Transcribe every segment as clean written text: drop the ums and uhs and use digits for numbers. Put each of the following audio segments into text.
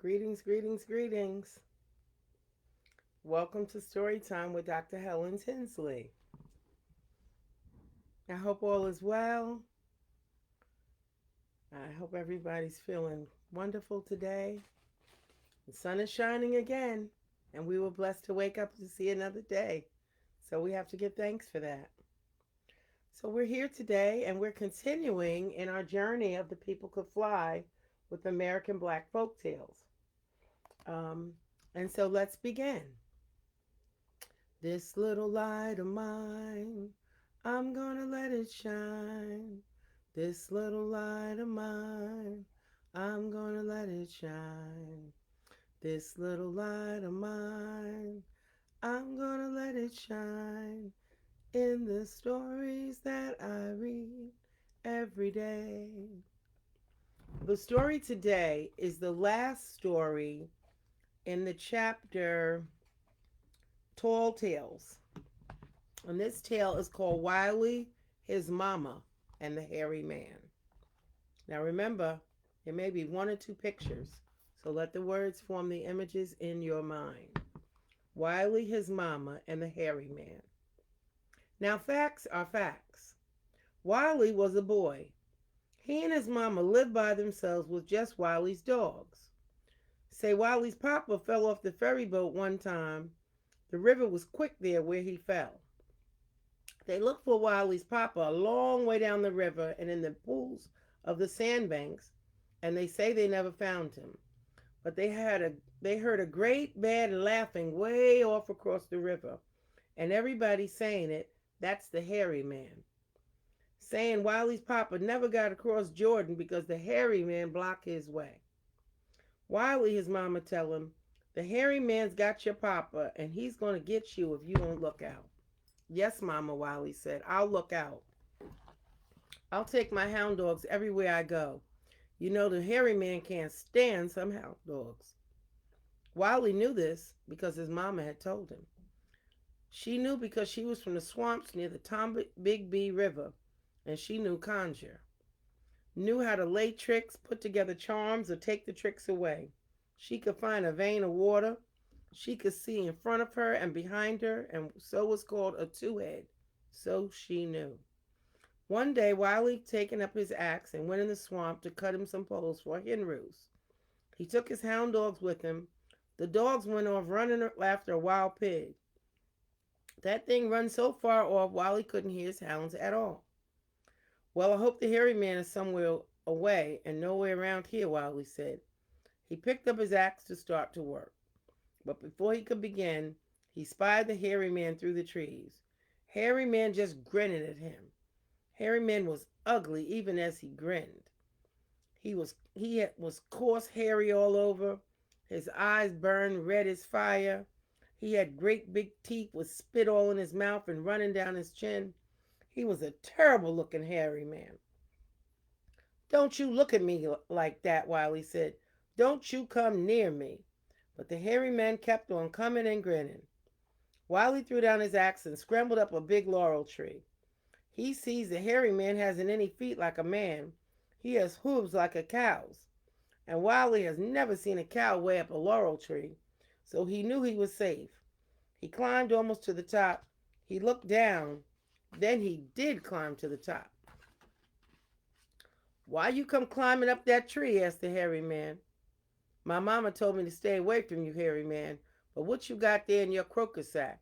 Greetings, greetings, greetings. Welcome to Storytime with Dr. Helen Tinsley. I hope all is well. I hope everybody's feeling wonderful today. The sun is shining again, and we were blessed to wake up to see another day. So we have to give thanks for that. So we're here today, and we're continuing in our journey of The People Could Fly with American Black folk tales. Um, and so let's begin. This little light of mine, I'm gonna let it shine. This little light of mine, I'm gonna let it shine. This little light of mine, I'm gonna let it shine in the stories that I read every day. The story today is the last story in the chapter Tall Tales. And this tale is called Wiley, His Mama, and the Hairy Man. Now remember, there may be one or two pictures, so let the words form the images in your mind. Wiley, his mama, and the hairy man. Now facts are facts. Wiley was a boy. He and his mama lived by themselves with just Wiley's dogs. Say Wiley's papa fell off the ferry boat one time. The river was quick there where he fell. They looked for Wiley's papa a long way down the river and in the pools of the sandbanks, and they say they never found him. But they heard a great bad laughing way off across the river, and everybody saying it, that's the hairy man. Saying Wiley's papa never got across Jordan because the hairy man blocked his way. Wiley, his mama tell him, the hairy man's got your papa, and he's going to get you if you don't look out. Yes, Mama, Wiley said, I'll look out. I'll take my hound dogs everywhere I go. You know the hairy man can't stand some hound dogs. Wiley knew this because his mama had told him. She knew because she was from the swamps near the Tombigbee River, and she knew conjure. Knew how to lay tricks, put together charms, or take the tricks away. She could find a vein of water. She could see in front of her and behind her, and so was called a two-head. So she knew. One day, Wiley taken up his axe and went in the swamp to cut him some poles for a hen roost. He took his hound dogs with him. The dogs went off running after a wild pig. That thing run so far off, Wiley couldn't hear his hounds at all. Well, I hope the hairy man is somewhere away and nowhere around here, Wiley said. He picked up his axe to start to work. But before he could begin, he spied the hairy man through the trees. Hairy man just grinned at him. Hairy man was ugly even as he grinned. He was coarse, hairy all over. His eyes burned red as fire. He had great big teeth with spit all in his mouth and running down his chin. He was a terrible looking hairy man. Don't you look at me like that, Wiley said. Don't you come near me. But the hairy man kept on coming and grinning. Wiley threw down his axe and scrambled up a big laurel tree. He sees the hairy man hasn't any feet like a man. He has hooves like a cow's. And Wiley has never seen a cow way up a laurel tree, so he knew he was safe. He climbed almost to the top. He looked down. Then he did climb to the top. Why you come climbing up that tree? Asked the hairy man. My mama told me to stay away from you, hairy man. But what you got there in your crocus sack?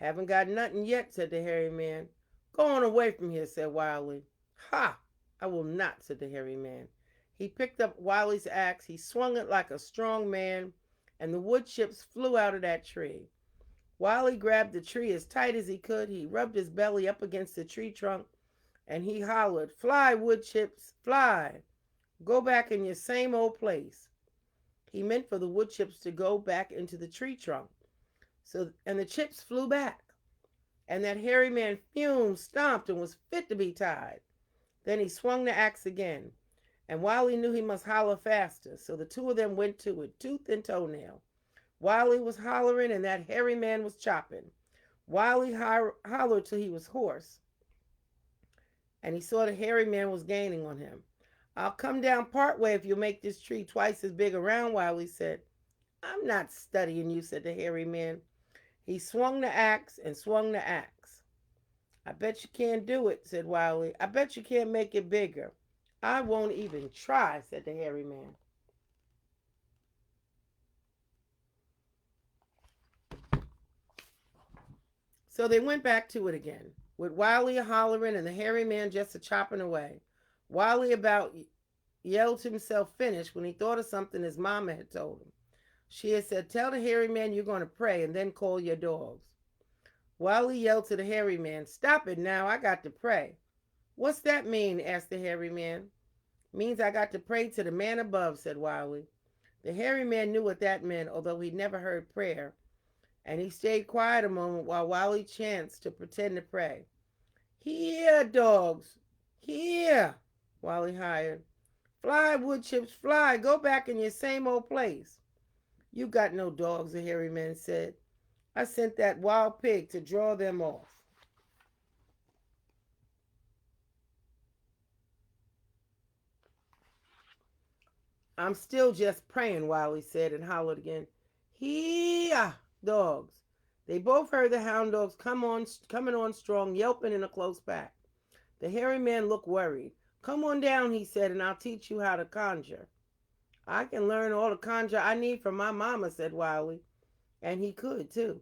Haven't got nothing yet, said the hairy man. Go on away from here, said Wiley. Ha! I will not, said the hairy man. He picked up Wiley's axe. He swung it like a strong man, and the wood chips flew out of that tree. Wiley grabbed the tree as tight as he could. He rubbed his belly up against the tree trunk, and he hollered, Fly, wood chips, fly. Go back in your same old place. He meant for the wood chips to go back into the tree trunk. And the chips flew back. And that hairy man fumed, stomped, and was fit to be tied. Then he swung the axe again. And Wiley knew he must holler faster, so the two of them went to it, tooth and toenail. Wiley was hollering, and that hairy man was chopping. Wiley hollered till he was hoarse, and he saw the hairy man was gaining on him. I'll come down part way if you make this tree twice as big around, Wiley said. I'm not studying you, said the hairy man. He swung the axe and swung the axe. I bet you can't do it, said Wiley. I bet you can't make it bigger. I won't even try, said the hairy man. So they went back to it again, with Wiley a hollering and the hairy man just a chopping away. Wiley about yelled himself finished when he thought of something his mama had told him. She had said, tell the hairy man you're going to pray and then call your dogs. Wiley yelled to the hairy man, stop it now, I got to pray. What's that mean? Asked the hairy man. Means I got to pray to the man above, said Wiley. The hairy man knew what that meant, although he'd never heard prayer, and he stayed quiet a moment while Wiley chanced to pretend to pray. Here, dogs, here, Wiley hired. Fly, wood chips, fly, go back in your same old place. You got no dogs, the hairy man said. I sent that wild pig to draw them off. I'm still just praying, Wiley said and hollered again. Here, dogs. They both heard the hound dogs coming on strong, yelping in a close pack. The hairy man looked worried. Come on down, he said, and I'll teach you how to conjure. I can learn all the conjure I need from my mama, said Wiley. And he could, too.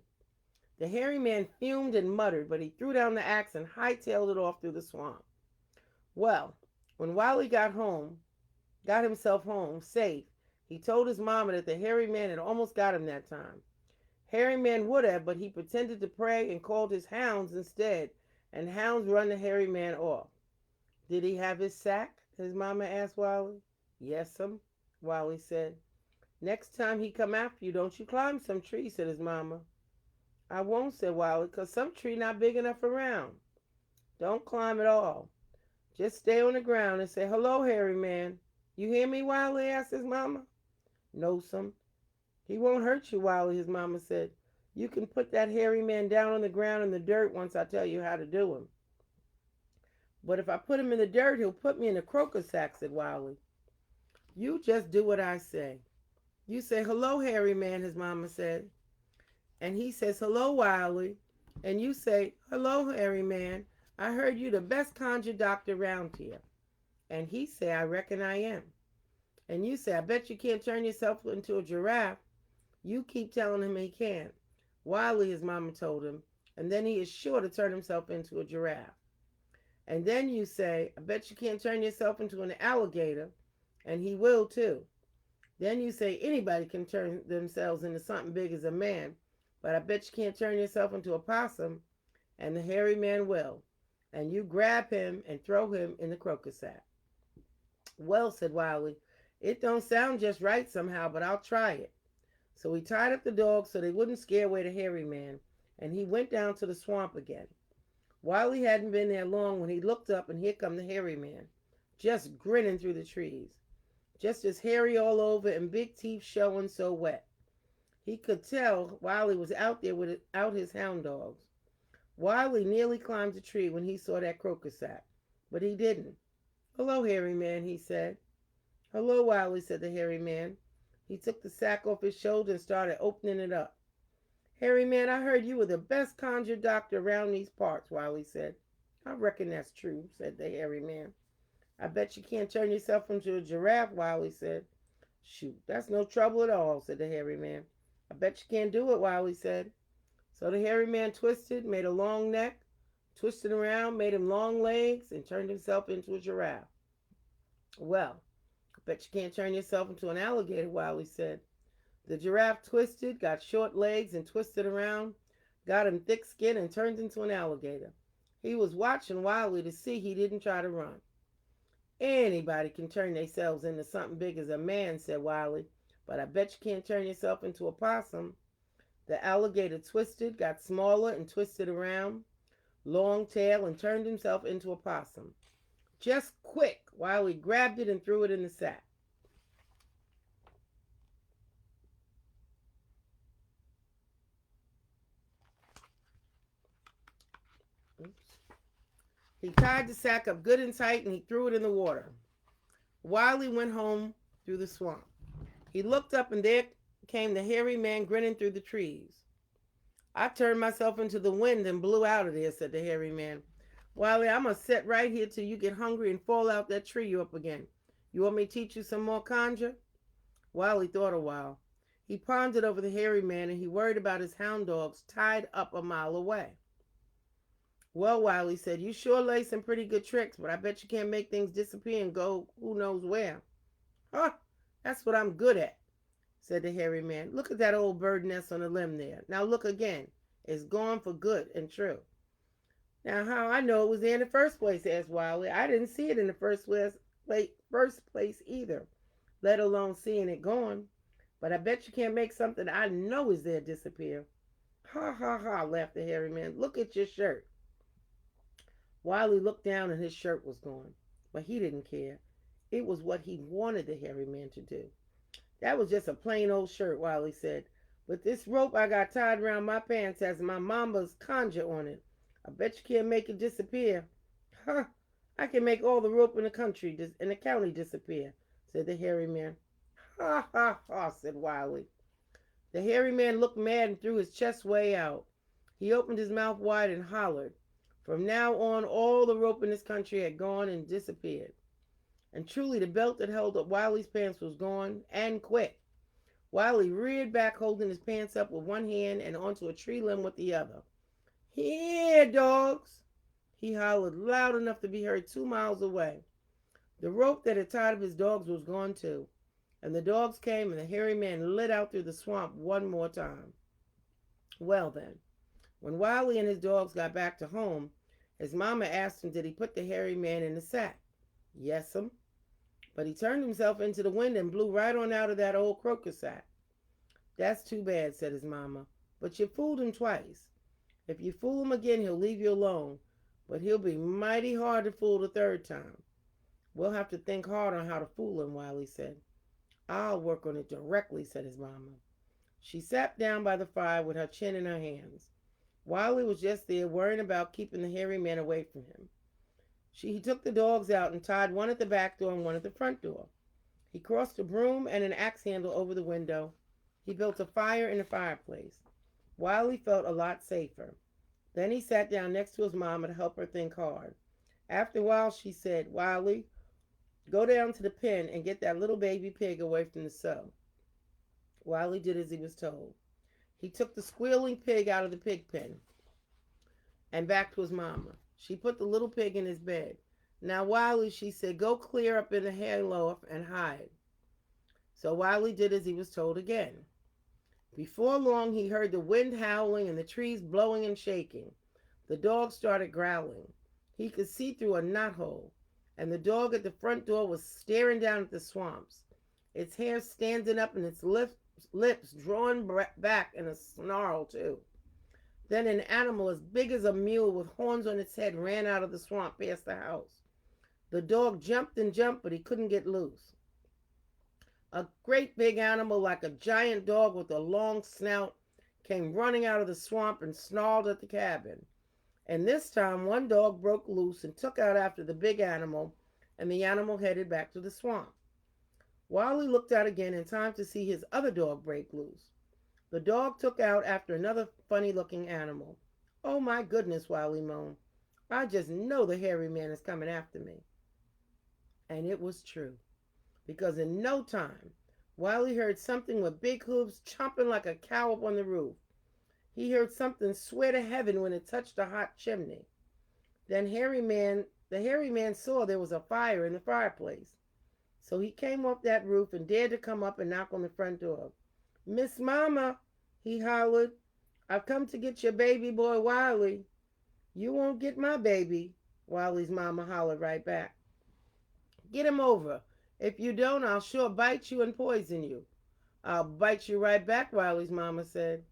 The hairy man fumed and muttered, but he threw down the axe and hightailed it off through the swamp. Well, when Wiley got himself home, safe, he told his mama that the hairy man had almost got him that time. Hairy man would have, but he pretended to pray and called his hounds instead, and hounds run the hairy man off. Did he have his sack? His mama asked Wiley. Yes'm, Wiley said. Next time he come after you, don't you climb some tree, said his mama. I won't, said Wiley, 'cause some tree not big enough around. Don't climb at all. Just stay on the ground and say, hello, hairy man. You hear me, Wiley? Asked his mama. No, some. He won't hurt you, Wiley, his mama said. You can put that hairy man down on the ground in the dirt once I tell you how to do him. But if I put him in the dirt, he'll put me in a crocus sack, said Wiley. You just do what I say. You say, hello, hairy man, his mama said. And he says, hello, Wiley. And you say, hello, hairy man. I heard you the best conjure doctor around here. And he say, I reckon I am. And you say, I bet you can't turn yourself into a giraffe. You keep telling him he can't. Wiley, his mama told him, and then he is sure to turn himself into a giraffe. And then you say, I bet you can't turn yourself into an alligator, and he will too. Then you say, anybody can turn themselves into something big as a man, but I bet you can't turn yourself into a possum, and the hairy man will. And you grab him and throw him in the crocus sack. Well, said Wiley, it don't sound just right somehow, but I'll try it. So he tied up the dogs so they wouldn't scare away the hairy man, and he went down to the swamp again. Wiley hadn't been there long when he looked up, and here come the hairy man, just grinning through the trees, just as hairy all over and big teeth showing so wet. He could tell Wiley was out there without his hound dogs. Wiley nearly climbed a tree when he saw that crocus sack, but he didn't. Hello, hairy man, he said. Hello, Wiley, said the hairy man. He took the sack off his shoulder and started opening it up. Hairy man, I heard you were the best conjure doctor around these parts, Wiley said. I reckon that's true, said the hairy man. I bet you can't turn yourself into a giraffe, Wiley said. Shoot, that's no trouble at all, said the hairy man. I bet you can't do it, Wiley said. So the hairy man twisted, made a long neck, twisted around, made him long legs, and turned himself into a giraffe. Well, I bet you can't turn yourself into an alligator, Wiley said. The giraffe twisted, got short legs, and twisted around, got him thick skin, and turned into an alligator. He was watching Wiley to see he didn't try to run. Anybody can turn themselves into something big as a man, said Wiley, but I bet you can't turn yourself into a possum. The alligator twisted, got smaller, and twisted around, long tail, and turned himself into a possum. Just quick, Wiley grabbed it and threw it in the sack. Oops. He tied the sack up good and tight and he threw it in the water. Wiley went home through the swamp. He looked up, and there came the hairy man grinning through the trees. I turned myself into the wind and blew out of there, said the hairy man. Wiley, I'm going to sit right here till you get hungry and fall out that tree you up again. You want me to teach you some more conjure? Wiley thought a while. He pondered over the hairy man, and he worried about his hound dogs tied up a mile away. Well, Wiley said, you sure lay some pretty good tricks, but I bet you can't make things disappear and go who knows where. Huh, that's what I'm good at, said the hairy man. Look at that old bird nest on the limb there. Now look again. It's gone for good and true. Now, how I know it was there in the first place, asked Wiley. I didn't see it in the first place either, let alone seeing it gone. But I bet you can't make something I know is there disappear. Ha ha ha, laughed the hairy man. Look at your shirt. Wiley looked down and his shirt was gone. But he didn't care. It was what he wanted the hairy man to do. That was just a plain old shirt, Wiley said. But this rope I got tied around my pants has my mama's conjure on it. I bet you can't make it disappear. Huh, I can make all the rope in the county disappear, said the hairy man. Ha ha ha, said Wiley. The hairy man looked mad and threw his chest way out. He opened his mouth wide and hollered. From now on, all the rope in this country had gone and disappeared. And truly, the belt that held up Wiley's pants was gone, and quick. Wiley reared back, holding his pants up with one hand and onto a tree limb with the other. Here, dogs! He hollered loud enough to be heard 2 miles away. The rope that had tied up his dogs was gone too, and the dogs came, and the hairy man lit out through the swamp one more time. Well then, when Wiley and his dogs got back to home, his mama asked him did he put the hairy man in the sack. Yes'm. But he turned himself into the wind and blew right on out of that old crocus sack. That's too bad, said his mama. But you fooled him twice. If you fool him again, he'll leave you alone. But he'll be mighty hard to fool the third time. We'll have to think hard on how to fool him, Wiley said. I'll work on it directly, said his mama. She sat down by the fire with her chin in her hands. Wiley was just there worrying about keeping the hairy man away from him. He took the dogs out and tied one at the back door and one at the front door. He crossed a broom and an axe handle over the window. He built a fire in the fireplace. Wiley felt a lot safer. Then he sat down next to his mama to help her think hard. After a while, she said, Wiley, go down to the pen and get that little baby pig away from the sew. Wiley did as he was told. He took the squealing pig out of the pig pen and back to his mama. She put the little pig in his bed. Now, Wiley, she said, go clear up in the hayloft and hide. So Wiley did as he was told again. Before long, he heard the wind howling and the trees blowing and shaking. The dog started growling. He could see through a knothole, and the dog at the front door was staring down at the swamps, its hair standing up and its lips drawn back in a snarl, too. Then an animal as big as a mule with horns on its head ran out of the swamp past the house. The dog jumped and jumped, but he couldn't get loose. A great big animal like a giant dog with a long snout came running out of the swamp and snarled at the cabin. And this time one dog broke loose and took out after the big animal, and the animal headed back to the swamp. Wiley looked out again in time to see his other dog break loose. The dog took out after another funny-looking animal. Oh, my goodness, Wiley moaned. I just know the hairy man is coming after me. And it was true, because in no time, Wiley heard something with big hooves chomping like a cow up on the roof. He heard something swear to heaven when it touched a hot chimney. Then the hairy man saw there was a fire in the fireplace. So he came off that roof and dared to come up and knock on the front door. Miss Mama, he hollered, I've come to get your baby boy Wiley. You won't get my baby, Wiley's mama hollered right back. Get him over. If you don't, I'll sure bite you and poison you. I'll bite you right back, Wiley's mama said.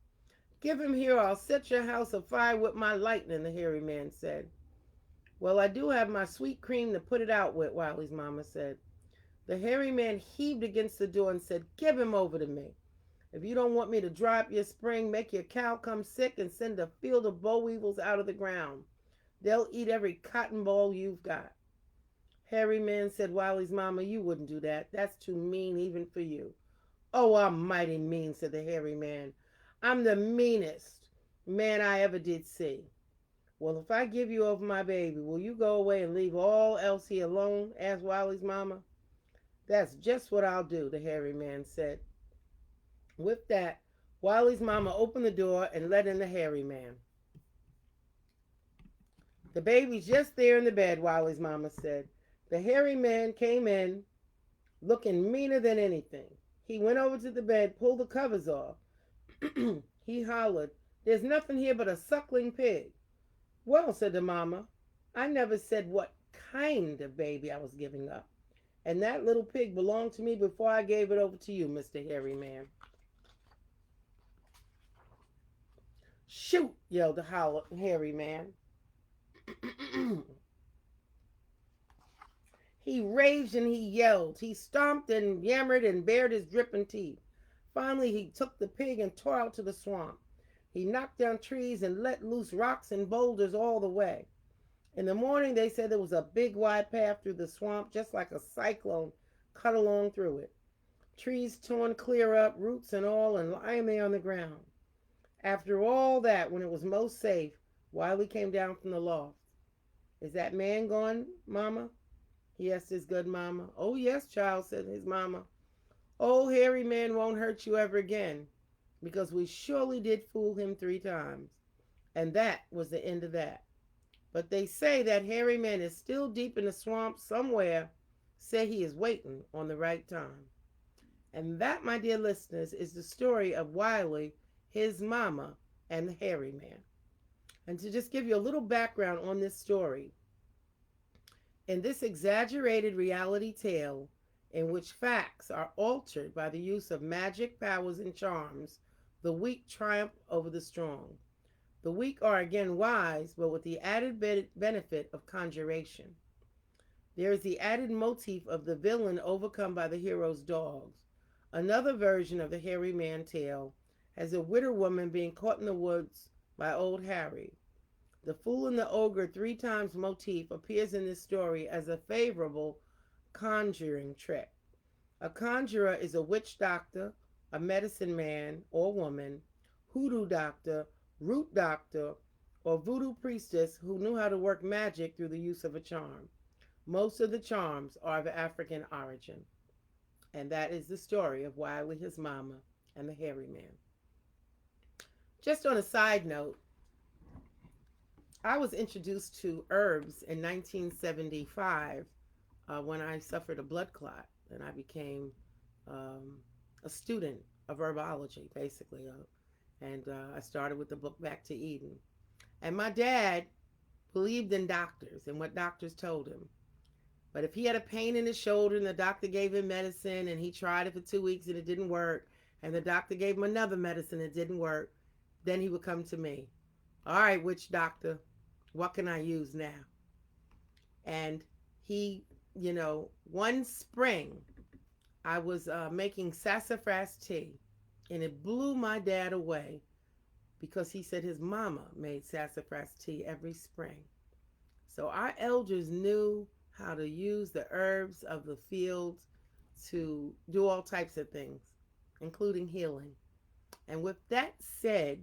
Give him here, I'll set your house afire with my lightning, the hairy man said. Well, I do have my sweet cream to put it out with, Wiley's mama said. The hairy man heaved against the door and said, give him over to me. If you don't want me to dry up your spring, make your cow come sick and send a field of boll weevils out of the ground. They'll eat every cotton ball you've got. Hairy Man said, Wiley's mama, you wouldn't do that. That's too mean even for you. Oh, I'm mighty mean, said the hairy man. I'm the meanest man I ever did see. Well, if I give you over my baby, will you go away and leave all else here alone? Asked Wiley's mama. That's just what I'll do, the hairy man said. With that, Wiley's mama opened the door and let in the hairy man. The baby's just there in the bed, Wiley's mama said. The hairy man came in looking meaner than anything. He went over to the bed, pulled the covers off. He hollered, There's nothing here but a suckling pig. Well, said the mama, I never said what kind of baby I was giving up. And that little pig belonged to me before I gave it over to you, Mr. Hairy Man. Shoot, yelled the hairy man. He raged and he yelled. He stomped and yammered and bared his dripping teeth. Finally, he took the pig and tore out to the swamp. He knocked down trees and let loose rocks and boulders all the way. In the morning, they said there was a big wide path through the swamp, just like a cyclone cut along through it. Trees torn clear up, roots and all, and lying there on the ground. After all that, when it was most safe, Wiley came down from the loft. Is that man gone, Mama? He asked his good mama. Oh, yes, child, said his mama. Old hairy man won't hurt you ever again, because we surely did fool him 3 times. And that was the end of that. But they say that hairy man is still deep in the swamp somewhere. Say he is waiting on the right time. And that, my dear listeners, is the story of Wiley, his mama, and the hairy man. And to just give you a little background on this story, in this exaggerated reality tale, in which facts are altered by the use of magic powers and charms, the weak triumph over the strong. The weak are again wise, but with the added benefit of conjuration. There is the added motif of the villain overcome by the hero's dogs. Another version of the hairy man tale has a widow woman being caught in the woods by old Harry. The fool and the ogre 3 times motif appears in this story as a favorable conjuring trick. A conjurer is a witch doctor, a medicine man or woman, hoodoo doctor, root doctor, or voodoo priestess who knew how to work magic through the use of a charm. Most of the charms are of African origin. And that is the story of Wiley, his mama, and the hairy man. Just on a side note, I was introduced to herbs in 1975 when I suffered a blood clot, and I became a student of herbology, basically. And I started with the book Back to Eden. And my dad believed in doctors and what doctors told him. But if he had a pain in his shoulder and the doctor gave him medicine and he tried it for 2 weeks and it didn't work, and the doctor gave him another medicine and it didn't work, then he would come to me. All right, witch doctor, what can I use now? And he, one spring, I was making sassafras tea, and it blew my dad away because he said his mama made sassafras tea every spring. So our elders knew how to use the herbs of the field to do all types of things, including healing. And with that said,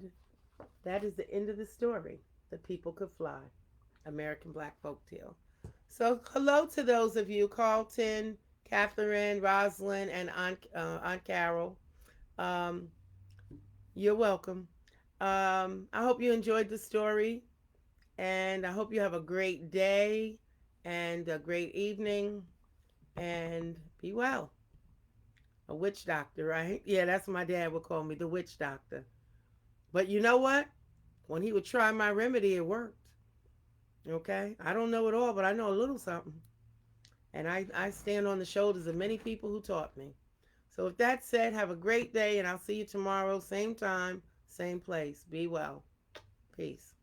that is the end of the story. The People Could Fly, American Black Folktale. So hello to those of you, Carlton, Catherine, Rosalind, and Aunt Carol. You're welcome. I hope you enjoyed the story, and I hope you have a great day and a great evening, and be well. A witch doctor, right? Yeah, that's what my dad would call me, the witch doctor. But you know what? When he would try my remedy, it worked. Okay? I don't know it all, but I know a little something. And I stand on the shoulders of many people who taught me. So with that said, have a great day, and I'll see you tomorrow, same time, same place. Be well. Peace.